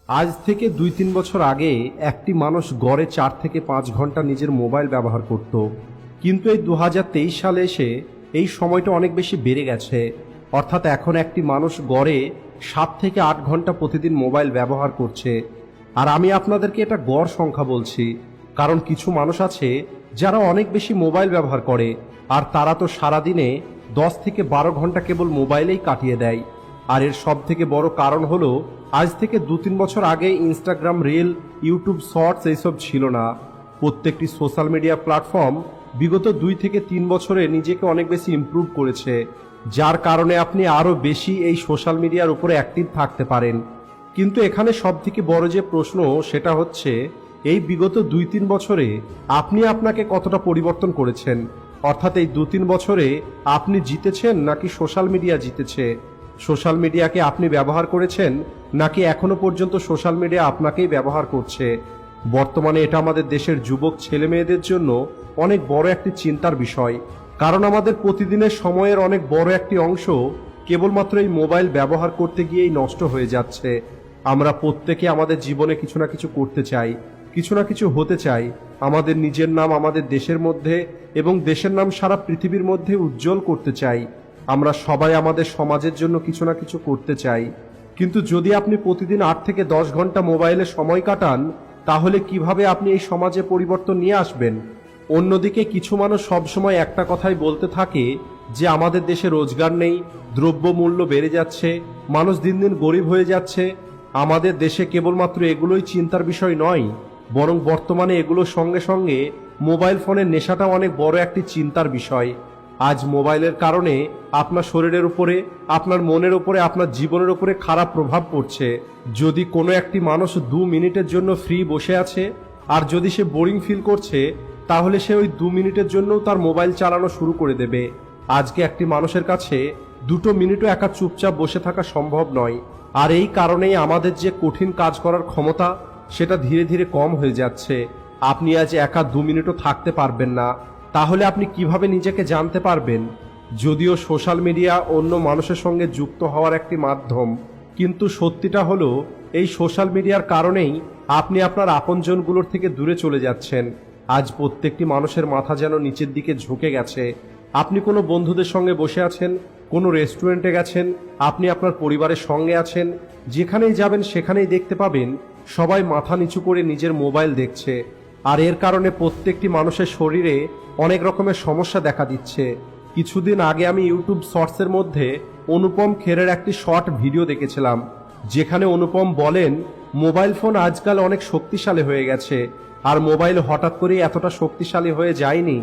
আজ থেকে ২-৩ বছর আগে একটি মানুষ গড়ে ৪ থেকে ৫ ঘন্টা নিজের মোবাইল ব্যবহার করত। কিন্তু এই ২০২৩ সালে এসে এই সময়টা অনেক বেশি বেড়ে গেছে। অর্থাৎ এখন একটি মানুষ গড়ে ৭ থেকে ৮ ঘন্টা প্রতিদিন মোবাইল ব্যবহার করছে। আর আমি আপনাদেরকে এটা গড় সংখ্যা বলছি, কারণ কিছু মানুষ আছে যারা অনেক বেশি মোবাইল ব্যবহার করে, আর তারা তো সারাদিনে ১০ থেকে ১২ ঘন্টা কেবল মোবাইলেই কাটিয়ে দেয়। আর এর সব থেকে বড় কারণ হলো, আজ থেকে ২-৩ বছর আগে ইনস্টাগ্রাম রিল, ইউটিউব শর্টস এইসব ছিল না। প্রত্যেকটি সোশ্যাল মিডিয়া প্ল্যাটফর্ম বিগত ২ থেকে ৩ বছরে নিজেকে অনেক বেশি ইমপ্রুভ করেছে, যার কারণে আপনি আরও বেশি এই সোশ্যাল মিডিয়ার উপরে অ্যাক্টিভ থাকতে পারেন। কিন্তু এখানে সব থেকে বড় যে প্রশ্ন, সেটা হচ্ছে এই বিগত ২-৩ বছরে আপনি আপনাকে কতটা পরিবর্তন করেছেন। অর্থাৎ এই ২-৩ বছরে আপনি জিতেছেন নাকি সোশ্যাল মিডিয়া জিতেছে? সোশ্যাল মিডিয়াকে আপনি ব্যবহার করেছেন নাকি এখনো পর্যন্ত সোশ্যাল মিডিয়া আপনাকেই ব্যবহার করছে? বর্তমানে এটা আমাদের দেশের যুবক ছেলে মেয়েদের জন্য অনেক বড় একটি চিন্তার বিষয়, কারণ আমাদের প্রতিদিনের সময়ের অনেক বড় একটি অংশ কেবলমাত্র এই মোবাইল ব্যবহার করতে গিয়েই নষ্ট হয়ে যাচ্ছে। আমরা প্রত্যেকে আমাদের জীবনে কিছু না কিছু করতে চাই, কিছু না কিছু হতে চাই, আমাদের নিজের নাম আমাদের দেশের মধ্যে এবং দেশের নাম সারা পৃথিবীর মধ্যে উজ্জ্বল করতে চাই। আমরা সবাই আমাদের সমাজের জন্য কিছু না কিছু করতে চাই। কিন্তু যদি আপনি প্রতিদিন ৮ থেকে ১০ ঘন্টা মোবাইলে সময় কাটান, তাহলে কিভাবে আপনি এই সমাজে পরিবর্তন নিয়ে আসবেন? অন্যদিকে কিছু মানুষ সবসময় একটা কথাই বলতে থাকে যে আমাদের দেশে রোজগার নেই, দ্রব্যমূল্য বেড়ে যাচ্ছে, মানুষ দিন দিন গরিব হয়ে যাচ্ছে। আমাদের দেশে কেবলমাত্র এগুলোই চিন্তার বিষয় নয়, বরং বর্তমানে এগুলোর সঙ্গে সঙ্গে মোবাইল ফোনের নেশাটাও অনেক বড় একটি চিন্তার বিষয়। আজ মোবাইলের কারণে আপনার শরীরের উপরে, আপনার মনের উপরে, আপনার জীবনের উপরে খারাপ প্রভাব পড়ছে। যদি কোনো একটি মানুষ ২ মিনিটের জন্য ফ্রি বসে আছে, আর যদি সে বোরিং ফিল করছে, তাহলে সে ওই ২ মিনিটের জন্যও তার মোবাইল চালানো শুরু করে দেবে। আজকে একটি মানুষের কাছে ২টো মিনিটও একা চুপচাপ বসে থাকা সম্ভব নয়। আর এই কারণেই আমাদের যে কঠিন কাজ করার ক্ষমতা, সেটা ধীরে ধীরে কম হয়ে যাচ্ছে। আপনি আজ একা ২ মিনিটও থাকতে পারবেন না, তাহলে আপনি কিভাবে নিজেকে জানতে পারবেন? যদিও সোশ্যাল মিডিয়া অন্য মানুষের সঙ্গে যুক্ত হওয়ার একটি মাধ্যম, কিন্তু সত্যিটা হলো এই সোশ্যাল মিডিয়ার কারণেই আপনি আপনার আপনজনগুলোর থেকে দূরে চলে যাচ্ছেন। আজ প্রত্যেকটি মানুষের মাথা যেন নিচের দিকে ঝুঁকে গেছে। আপনি কোনো বন্ধুদের সঙ্গে বসে আছেন, কোনো রেস্টুরেন্টে গেছেন, আপনি আপনার পরিবারের সঙ্গে আছেন, যেখানেই যাবেন সেখানেই দেখতে পাবেন সবাই মাথা নিচু করে নিজের মোবাইল দেখছে। আর এর কারণে প্রত্যেকটি মানুষের শরীরে অনেক রকমের সমস্যা দেখা দিচ্ছে। কিছুদিন আগে আমি ইউটিউব শর্টসের মধ্যে অনুপম খেরের একটি শর্ট ভিডিও দেখেছিলাম, যেখানে অনুপম বলেন মোবাইল ফোন আজকাল অনেক শক্তিশালী হয়ে গেছে। আর মোবাইল হঠাৎ করে এতটা শক্তিশালী হয়ে যায়নি,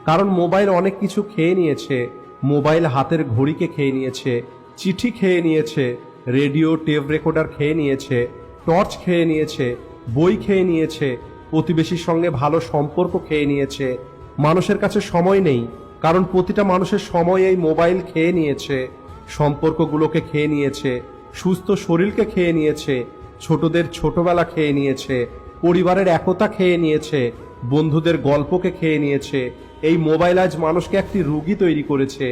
কারণ মোবাইল অনেক কিছু খেয়ে নিয়েছে। মোবাইল হাতের ঘড়িকে খেয়ে নিয়েছে, চিঠি খেয়ে নিয়েছে, রেডিও টেপ রেকর্ডার খেয়ে নিয়েছে, টর্চ খেয়ে নিয়েছে, বই খেয়ে নিয়েছে, প্রতিবেশীর সঙ্গে ভালো সম্পর্ক খেয়ে নিয়েছে। মানুষের কাছে সময় নেই, কারণ প্রতিটা মানুষের সময় এই মোবাইল খেয়ে নিয়েছে। সম্পর্কগুলোকে খেয়ে নিয়েছে, সুস্থ শরীরকে খেয়ে নিয়েছে, ছোটদের ছোটবেলা খেয়ে নিয়েছে, পরিবারের একতা খেয়ে নিয়েছে, বন্ধুদের গল্পকে খেয়ে নিয়েছে। এই মোবাইল আজ মানুষকে একটি রোগী তৈরি করেছে।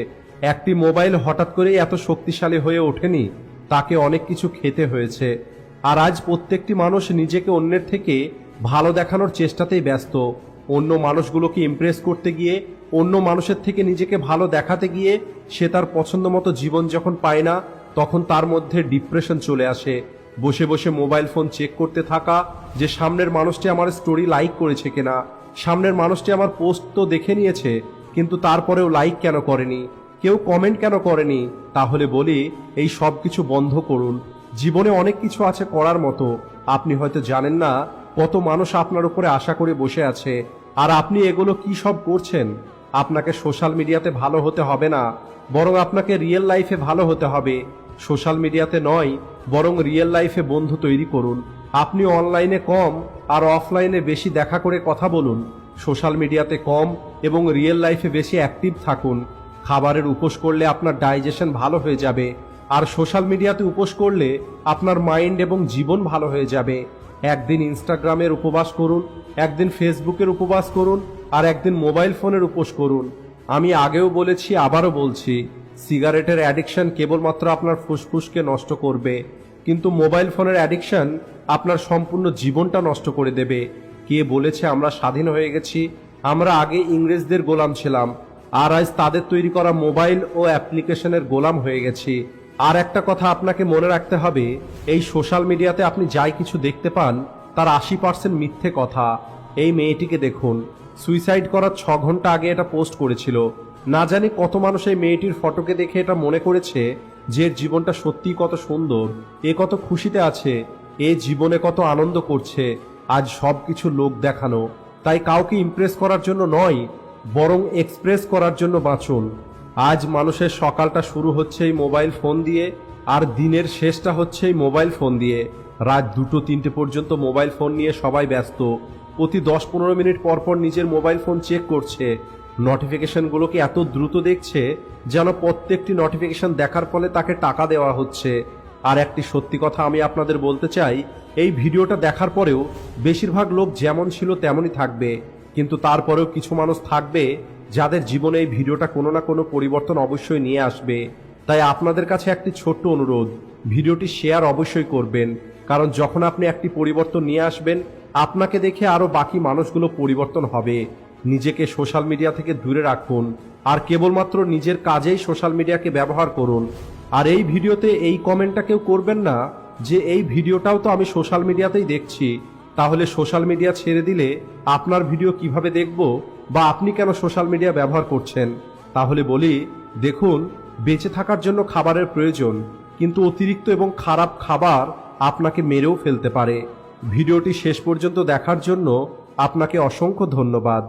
একটি মোবাইল হঠাৎ করেই এত শক্তিশালী হয়ে ওঠেনি, তাকে অনেক কিছু খেতে হয়েছে। আর আজ প্রত্যেকটি মানুষ নিজেকে অন্যের থেকে ভালো দেখানোর চেষ্টাতেই ব্যস্ত। অন্য মানুষগুলোকে ইমপ্রেস করতে গিয়ে, অন্য মানুষের থেকে নিজেকে ভালো দেখাতে গিয়ে সে তার পছন্দ মতো জীবন যখন পায় না, তখন তার মধ্যে ডিপ্রেশন চলে আসে। বসে বসে মোবাইল ফোন চেক করতে থাকা, যে সামনের মানুষটি আমার স্টোরি লাইক করেছে কিনা, সামনের মানুষটি আমার পোস্ট তো দেখে নিয়েছে, কিন্তু তারপরেও লাইক কেন করেনি, কেউ কমেন্ট কেন করেনি। তাহলে বলি, এই সব কিছু বন্ধ করুন। জীবনে অনেক কিছু আছে করার মতো। আপনি হয়তো জানেন না কত মানুষ আপনার উপরে আশা করে বসে আছে, আর আপনি এগুলো কি সব করছেন। আপনাকে সোশ্যাল মিডিয়াতে ভালো হতে হবে না, বরং আপনাকে রিয়েল লাইফে ভালো হতে হবে। সোশ্যাল মিডিয়াতে নয়, বরং রিয়েল লাইফে বন্ধু তৈরি করুন। আপনি অনলাইনে কম আর অফলাইনে বেশি দেখা করে কথা বলুন। সোশ্যাল মিডিয়াতে কম এবং রিয়েল লাইফে বেশি অ্যাক্টিভ থাকুন। খাবারের উপোস করলে আপনার ডাইজেশন ভালো হয়ে যাবে, আর সোশ্যাল মিডিয়াতে উপোস করলে আপনার মাইন্ড এবং জীবন ভালো হয়ে যাবে। একদিন ইনস্টাগ্রামের উপবাস করুন, একদিন ফেসবুকের উপবাস করুন, আর একদিন মোবাইল ফোনের উপোস করুন। আমি আগেও বলেছি, আবারও বলছি, সিগারেটের অ্যাডিকশন কেবলমাত্র আপনার ফুসফুসকে নষ্ট করবে। কিন্তু মোবাইল ফোনের অ্যাডিকশন আপনার সম্পূর্ণ জীবনটা নষ্ট করে দেবে। কে বলেছে আমরা স্বাধীন হয়ে গেছি? আমরা আগে ইংরেজদের গোলাম ছিলাম, আর আজ তাদের তৈরি করা মোবাইল ও অ্যাপ্লিকেশনের গোলাম হয়ে গেছি। আর একটা কথা আপনাকে মনে রাখতে হবে, এই সোশ্যাল মিডিয়াতে আপনি যাই কিছু দেখতে পান তার 80% মিথ্যে কথা। এই মেয়েটিকে দেখুন, সুইসাইড করার 6 ঘন্টা আগে এটা পোস্ট করেছিল। না জানি কত মানুষ এই মেয়েটির ফটোকে দেখে এটা মনে করেছে যে এর জীবনটা সত্যিই কত সুন্দর, এ কত খুশিতে আছে, এ জীবনে কত আনন্দ করছে। আজ সব কিছু লোক দেখানো, তাই কাউকে ইমপ্রেস করার জন্য নয়, বরং এক্সপ্রেস করার জন্য বাঁচুন। আজ মানুষের সকালটা শুরু হচ্ছে এই মোবাইল ফোন দিয়ে, আর দিনের শেষটা হচ্ছে এই মোবাইল ফোন দিয়ে। রাত 2-3টে পর্যন্ত মোবাইল ফোন নিয়ে সবাই ব্যস্ত। প্রতি 10-15 মিনিট পর পর নিজের মোবাইল ফোন চেক করছে। নোটিফিকেশনগুলোকে এত দ্রুত দেখছে যেন প্রত্যেকটি নোটিফিকেশন দেখার ফলে তাকে টাকা দেওয়া হচ্ছে। আর একটি সত্যি কথা আমি আপনাদের বলতে চাই, এই ভিডিওটা দেখার পরেও বেশিরভাগ লোক যেমন ছিল তেমনই থাকবে, কিন্তু তারপরেও কিছু মানুষ থাকবে যাদের জীবনে এই ভিডিওটা কোনো না কোনো পরিবর্তন অবশ্যই নিয়ে আসবে। তাই আপনাদের কাছে একটি ছোট্ট অনুরোধ, ভিডিওটি শেয়ার অবশ্যই করবেন, কারণ যখন আপনি একটি পরিবর্তন নিয়ে আসবেন আপনাকে দেখে আরও বাকি মানুষগুলো পরিবর্তন হবে। নিজেকে সোশ্যাল মিডিয়া থেকে দূরে রাখুন, আর কেবলমাত্র নিজের কাজেই সোশ্যাল মিডিয়াকে ব্যবহার করুন। আর এই ভিডিওতে এই কমেন্টটা কেউ করবেন না যে এই ভিডিওটাও তো আমি সোশ্যাল মিডিয়াতেই দেখছি, তাহলে সোশ্যাল মিডিয়া ছেড়ে দিলে আপনার ভিডিও কিভাবে দেখব, বা আপনি কেন সোশ্যাল মিডিয়া ব্যবহার করছেন? তাহলে বলি, দেখুন, বেঁচে থাকার জন্য খাবারের প্রয়োজন, কিন্তু অতিরিক্ত এবং খারাপ খাবার আপনাকে মেরেও ফেলতে পারে। ভিডিওটি শেষ পর্যন্ত দেখার জন্য আপনাকে অসংখ্য ধন্যবাদ।